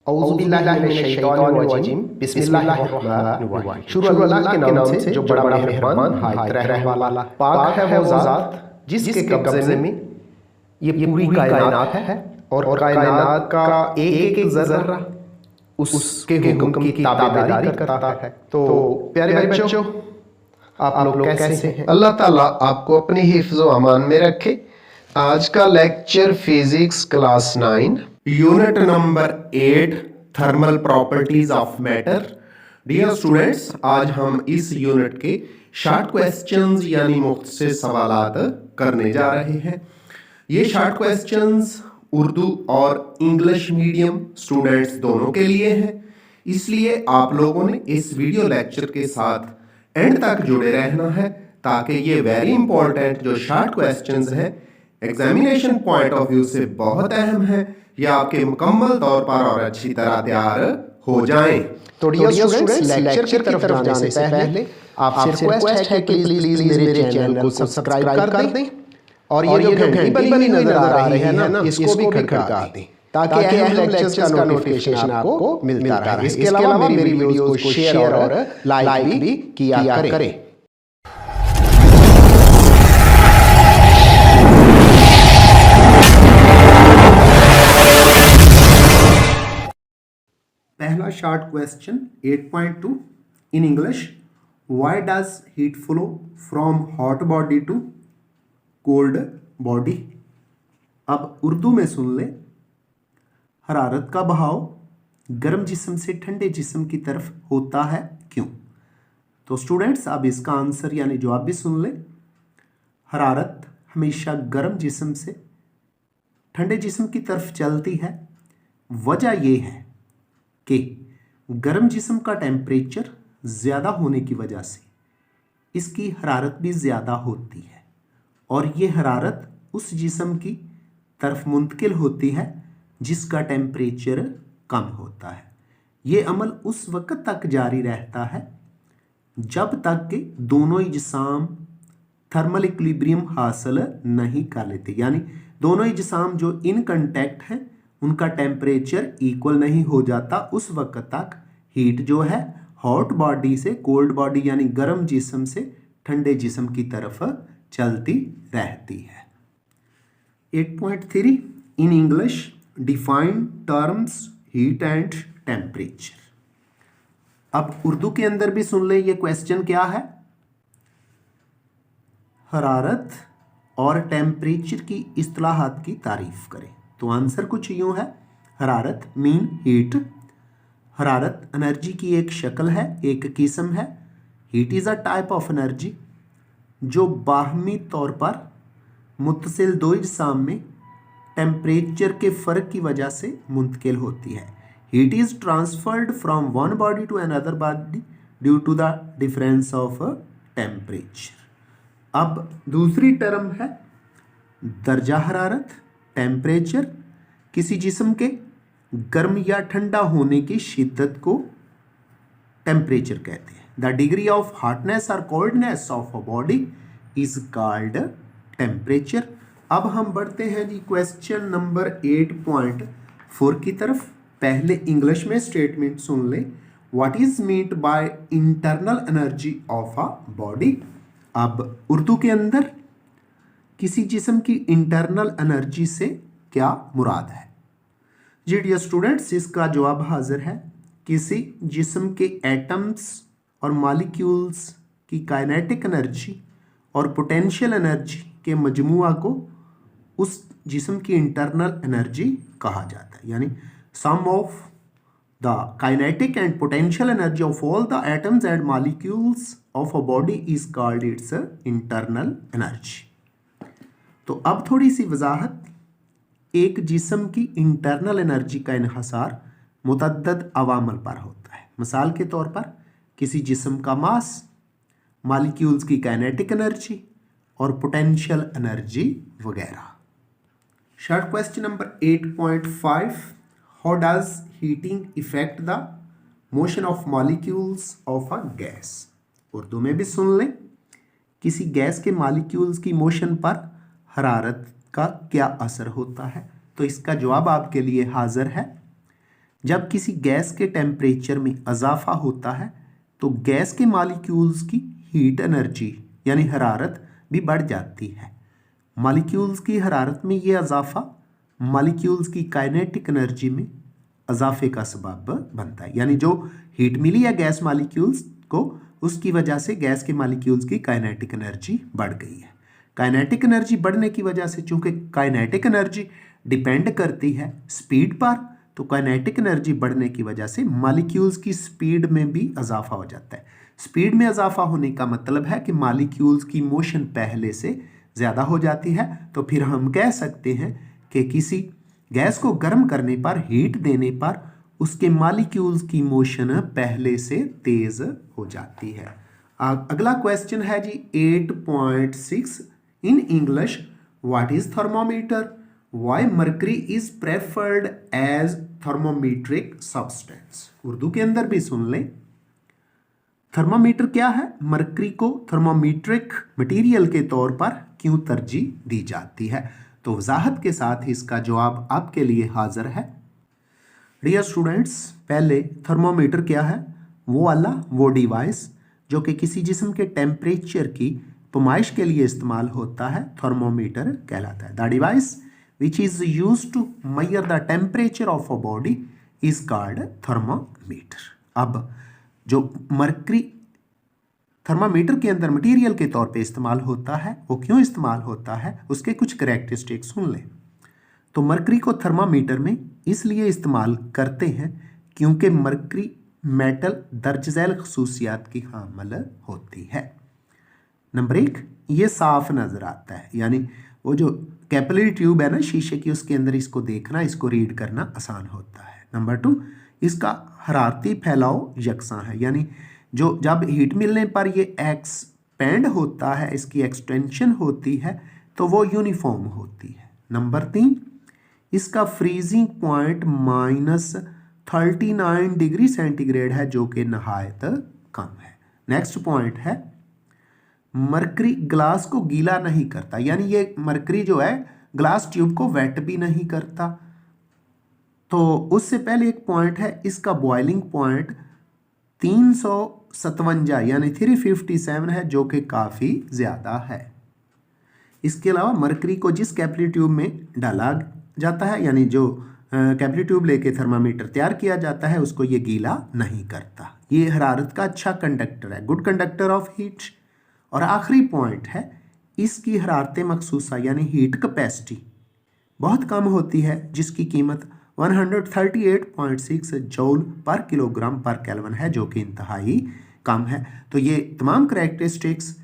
औज़ुबिल्लाहिमिनश्शैतानिर्रजीम बिस्मिल्लाहिर्रहमानिर्रहीम। शुरू अल्लाह के नाम से जो बड़ा मेहरबान हायत रहने वाला। पाक है वो ज़ात जिसके कब्ज़े में ये पूरी कायनात है और कायनात का एक एक ज़र्रा उसके हुक्म की ताबेदारी करता है। तो प्यारे बच्चों, आप लोग कैसे हैं? अल्लाह ताला आपको अपनी हिफ्ज़ व अमान में रखे। आज का lecture physics class 9 unit number 8 thermal properties of matter. Dear students, आज हम इस यूनिट के शॉर्ट क्वेश्चंस यानी मुख्तसर सवालात करने जा रहे हैं। ये शॉर्ट क्वेश्चंस उर्दू और इंग्लिश मीडियम स्टूडेंट्स दोनों के लिए हैं, इसलिए आप लोगों ने इस वीडियो लेक्चर के साथ एंड तक जुड़े रहना है ताकि ये वेरी इंपॉर्टेंट जो शॉर्ट क्वेश्चंस हैं एग्जामिनेशन पॉइंट ऑफ व्यू से बहुत अहम है, ये आपके मुकम्मल तौर पर और अच्छी तरह तैयार हो जाएं। तो डियर स्टूडेंट्स, लेक्चर की तरफ जाने से पहले आपसे रिक्वेस्ट है कि प्लीज मेरे चैनल को सब्सक्राइब कर दें और ये जो घंटी बनी नजर आ रही है ना, इसको भी खड़का दें ताकि अहम लेक्चर्स का नोटिफिकेशन आपको मिलता रहे। इसके अलावा मेरी वीडियोस को शेयर और लाइक भी किया करें। पहला short question 8.2 in English, why does heat flow from hot body to cold body. अब उर्दू में सुन ले, हरारत का बहाव गर्म जिस्म से ठंडे जिस्म की तरफ होता है क्यों? तो स्टूडेंट्स, अब इसका आंसर यानी जवाब भी सुन ले। हरारत हमेशा गर्म जिस्म से ठंडे जिस्म की तरफ चलती है। वजह यह है कि गर्म जिस्म का टेम्परेचर ज़्यादा होने की वजह से इसकी हरारत भी ज़्यादा होती है और ये हरारत उस जिस्म की तरफ मुंतकिल होती है जिसका टेम्परेचर कम होता है। ये अमल उस वक्त तक जारी रहता है जब तक कि दोनों ही जिस्म थर्मल इक्विलिब्रियम हासिल नहीं कर लेते, यानी दोनों ही जिस्म जो इन कंटैक्ट हैं उनका टेम्परेचर इक्वल नहीं हो जाता। उस वक्त तक हीट जो है हॉट बॉडी से कोल्ड बॉडी यानी गर्म जिस्म से ठंडे जिस्म की तरफ चलती रहती है। 8.3 in English, define terms heat and temperature. अब उर्दू के अंदर भी सुन ले, ये क्वेश्चन क्या है? हरारत और टेम्परेचर की इस्तिलाहात की तारीफ करें। तो आंसर कुछ यूं है, हरारत मीन हीट। हरारत एनर्जी की एक शक्ल है, एक किस्म है। Heat is a type of energy जो बाहमी तौर पर मुत्तसिल दो अजसाम में टेम्परेचर के फ़र्क की वजह से मुंतकिल होती है। Heat is transferred from one body to another body due to the difference of temperature. अब दूसरी टर्म है दर्जा हरारत, टेम्परेचर। किसी जिस्म के गर्म या ठंडा होने की शिद्दत को टेम्परेचर कहते हैं। द डिग्री ऑफ हॉटनेस और coldness of a body is called temperature. अब हम बढ़ते हैं जी क्वेश्चन नंबर 8.4 की तरफ। पहले इंग्लिश में स्टेटमेंट सुन ले, what is meant by internal energy of a body. अब उर्दू के अंदर किसी जिस्म की इंटरनल एनर्जी से क्या मुराद है? जी डियर स्टूडेंट्स, इसका जवाब हाजिर है, किसी जिस्म के एटम्स और मॉलिक्यूल्स की काइनेटिक एनर्जी और पोटेंशियल एनर्जी के मजमुआ को उस जिस्म की इंटरनल एनर्जी कहा जाता है। यानी sum of the kinetic and potential energy of all the atoms and molecules of a body is called its internal energy. तो अब थोड़ी सी वजाहत। एक जिस्म की इंटरनल एनर्जी का इन्हसार मुतअद्दद अवामल पर होता है। मिसाल के तौर पर किसी जिस्म का मास, मॉलिक्यूल्स की काइनेटिक एनर्जी और पोटेंशियल एनर्जी वगैरह। Short question number 8.5, how does heating effect the motion of molecules of a gas. Urdu में भी सुन लें, किसी गैस के मॉलिक्यूल्स की मोशन पर हरारत का क्या असर होता है? तो इसका जवाब आपके लिए हाजिर है, जब किसी गैस के टेम्परेचर में इजाफा होता है तो गैस के मॉलिक्यूल्स की हीट एनर्जी यानी हरारत भी बढ़ जाती है। मॉलिक्यूल्स की हरारत में ये इजाफा मॉलिक्यूल्स की काइनेटिक एनर्जी में इजाफे का सबब बनता है, यानी जो हीट मिली है गैस मॉलिक्यूल्स को, उसकी वजह से गैस के मॉलिक्यूल्स की काइनेटिक एनर्जी बढ़ गई है। काइनेटिक एनर्जी बढ़ने की वजह से, चूंकि काइनेटिक एनर्जी डिपेंड करती है स्पीड पर, तो काइनेटिक एनर्जी बढ़ने की वजह से मॉलिक्यूल्स की स्पीड में भी इजाफा हो जाता है। स्पीड में इजाफा होने का मतलब है कि मॉलिक्यूल्स की मोशन पहले से ज़्यादा हो जाती है। तो फिर हम कह सकते हैं कि किसी गैस को गर्म करने पर, हीट देने पर, उसके मॉलिक्यूल्स की मोशन पहले से तेज हो जाती है। अगला क्वेश्चन है जी 8.6 in English, what is thermometer, why mercury is preferred as thermometric substance. Urdu के अंदर भी सुन लें, थर्मामीटर क्या है, मरकरी को थर्मोमीट्रिक मटेरियल के तौर पर क्यों तरजीह दी जाती है। तो वजाहत के साथ इसका जवाब आपके लिए हाजिर है। डियर स्टूडेंट्स, पहले थर्मोमीटर क्या है, वो डिवाइस जो कि किसी जिस्म के टेम्परेचर की पैमाइश के लिए इस्तेमाल होता है, थर्मोमीटर कहलाता है। The device which is used to measure the temperature of a body is called thermometer. अब जो मरकरी थर्मामीटर के अंदर मटेरियल के तौर पे इस्तेमाल होता है, वो क्यों इस्तेमाल होता है, उसके कुछ करैक्टरिस्टिक्स सुन लें। तो मरकरी को थर्मामीटर में इसलिए इस्तेमाल करते हैं क्योंकि मरकरी मेटल दर्ज झैल खसूसियात की हामिल होती है। नंबर 1, ये साफ नज़र आता है, यानी वो जो कैपिलरी ट्यूब है ना शीशे की, उसके अंदर इसको देखना, इसको रीड करना आसान होता है। नंबर 2, इसका हरारती फैलाव यकसां है, यानी जो जब हीट मिलने पर ये एक्सपेंड होता है, इसकी एक्सटेंशन होती है, तो वो यूनिफॉर्म होती है। नंबर 3, इसका फ्रीजिंग पॉइंट -39 डिग्री सेंटीग्रेड है, जो कि नहायत कम है। नेक्स्ट पॉइंट है, मरकरी ग्लास को गीला नहीं करता, यानी ये मरकरी जो है ग्लास ट्यूब को वेट भी नहीं करता। तो उससे पहले एक पॉइंट है, इसका बॉइलिंग पॉइंट 357 यानी 357 है, जो कि काफ़ी ज़्यादा है। इसके अलावा मरकरी को जिस कैपिलरी ट्यूब में डाला जाता है, यानी जो कैपिलरी ट्यूब लेके थर्मामीटर तैयार किया जाता है, उसको ये गीला नहीं करता। ये हरारत का अच्छा कंडक्टर है, गुड कंडक्टर ऑफ हीट। और आखिरी पॉइंट है, इसकी हरारत मखसूसा यानी हीट कैपेसिटी बहुत कम होती है, जिसकी कीमत 138.6 जूल पर किलोग्राम पर केल्विन है, जो कि इंतहाई कम है। तो ये तमाम करैक्टरिस्टिक्स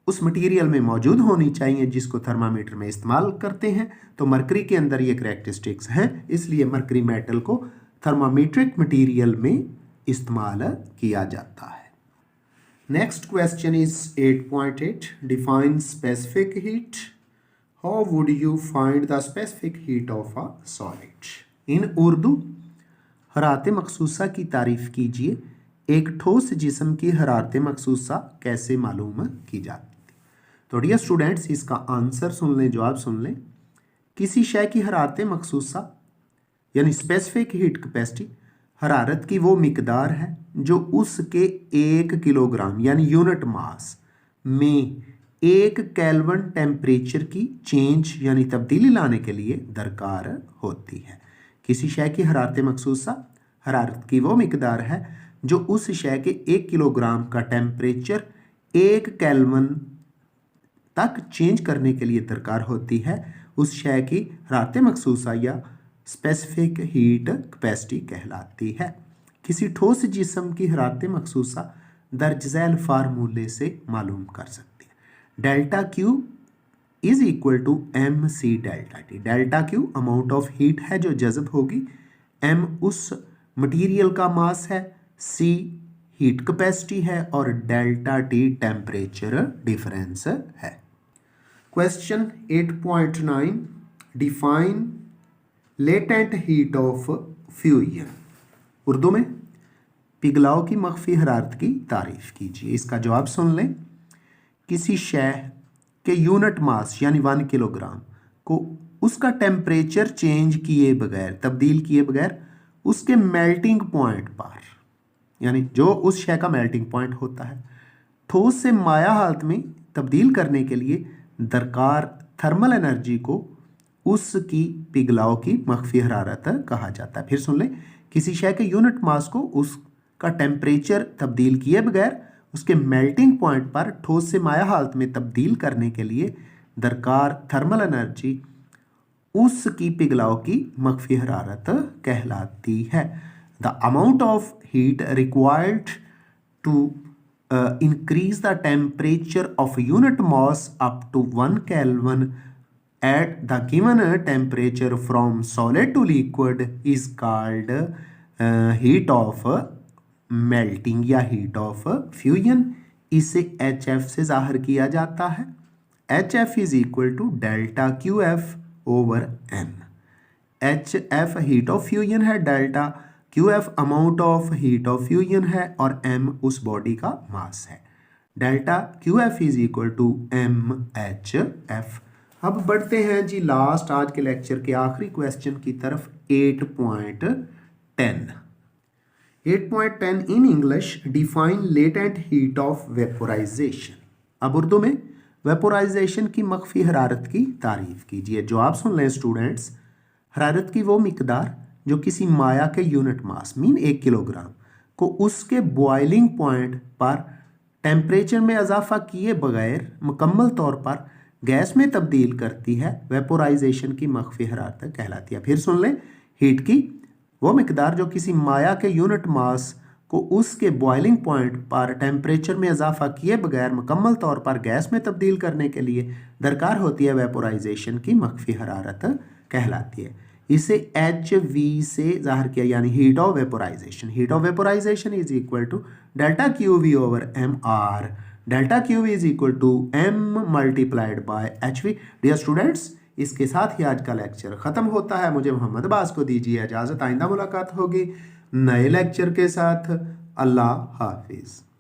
उस मटेरियल में मौजूद होनी चाहिए जिसको थर्मामीटर में इस्तेमाल करते हैं। तो मरकरी के अंदर ये करैक्टरिस्टिक्स हैं, इसलिए मरकरी मेटल को थर्मामीट्रिक मटेरियल में इस्तेमाल किया जाता है। Next question is 8.8, define specific heat. How would you find the specific heat of a solid. In Urdu, हरारत मखसूसा की तारीफ कीजिए। एक ठोस जिस्म की हरारत मखसूसा कैसे मालूम की जाती। तो डियर स्टूडेंट्स, इसका आंसर सुन लें, जवाब सुन लें। किसी शय की हरारत मखसूसा यानी स्पेसिफिक हीट कैपेसिटी हरारत की वो मिकदार है जो उसके 1 किलोग्राम यानी यूनिट मास में 1 केल्विन टेम्परेचर की चेंज यानी तब्दीली लाने के लिए दरकार होती है। किसी शय की हरारत मखसूसा हरारत की वो मिकदार है जो उस शय के 1 किलोग्राम का टेम्परेचर 1 केल्विन तक चेंज करने के लिए दरकार होती है। उस शय की हरारत मखसूसा या स्पेसिफिक हीट कैपेसिटी कहलाती है। किसी ठोस जिस्म की हरारत मखसूसा दर्ज झैल फार्मूले से मालूम कर सकते हैं। Delta Q is equal to M C delta T. Delta Q amount of heat है जो जज़ब होगी, एम उस मटेरियल का मास है, सी हीट कैपेसिटी है और डेल्टा टी टेम्परेचर डिफरेंस है। Question 8.9, define latent heat of fusion. Urdu में पिघलाव की मख्फी हरारत की तारीफ कीजिए। इसका जवाब सुन लें। किसी शय के यूनिट मास यानी 1 किलोग्राम को उसका टेम्परेचर चेंज किए बगैर, तब्दील किए बगैर उसके मेल्टिंग पॉइंट पर, यानी जो उस शय का मेल्टिंग पॉइंट होता है, ठोस से माया हालत में तब्दील करने के लिए दरकार थर्मल एनर्जी को उसकी पिघलाव की मख्फी हरारत कहा जाता है। फिर सुन ले, किसी शय के यूनिट मास को उसका टेम्परेचर तब्दील किए बगैर उसके मेल्टिंग पॉइंट पर ठोस से माया हालत में तब्दील करने के लिए दरकार थर्मल एनर्जी उसकी पिघलाव की मख्फी हरारत कहलाती है। The amount of heat required to increase the temperature of unit mass up to 1 Kelvin at the given temperature from solid to liquid is called heat of melting या heat of fusion। इसे HF से जाहिर किया जाता है। HF is equal to delta QF over N। HF heat of fusion है, delta QF amount of heat of fusion है और M उस बॉडी का मास है। Delta QF is equal to MHF। अब बढ़ते हैं जी लास्ट आज के लेक्चर के आखिरी क्वेश्चन की तरफ, 8.10। 8.10 in English, define latent heat of vaporisation. अब उर्दू में वेपोराइजेशन की मख्फी हरारत की तारीफ कीजिए। जवाब सुन लें स्टूडेंट्स। हरारत की वो मिकदार जो किसी माया के यूनिट मास मीन 1 किलोग्राम को उसके बॉइलिंग पॉइंट पर टेम्परेचर में इजाफा किए बगैर मुकम्मल तौर पर गैस में तब्दील करती है, वेपोराइजेशन की मख्फी हरारत कहलाती है। फिर सुन लें, हीट की वो मिकदार जो किसी माया के यूनिट मास को उसके बॉइलिंग पॉइंट पर टेम्परेचर में इजाफा किए बगैर मुकम्मल तौर पर गैस में तब्दील करने के लिए दरकार होती है, वेपोराइजेशन की मख्फी हरारत कहलाती है। इसे HV से जाहिर किया, यानी heat of vaporization. Heat of vaporization is equal to delta QV over MR। Delta QV is equal to M multiplied by HV। Dear students, इसके साथ ही आज का लेक्चर ख़त्म होता है। मुझे मोहम्मद अब्बास को दीजिए इजाज़त। आइंदा मुलाकात होगी नए लेक्चर के साथ। अल्लाह हाफिज़।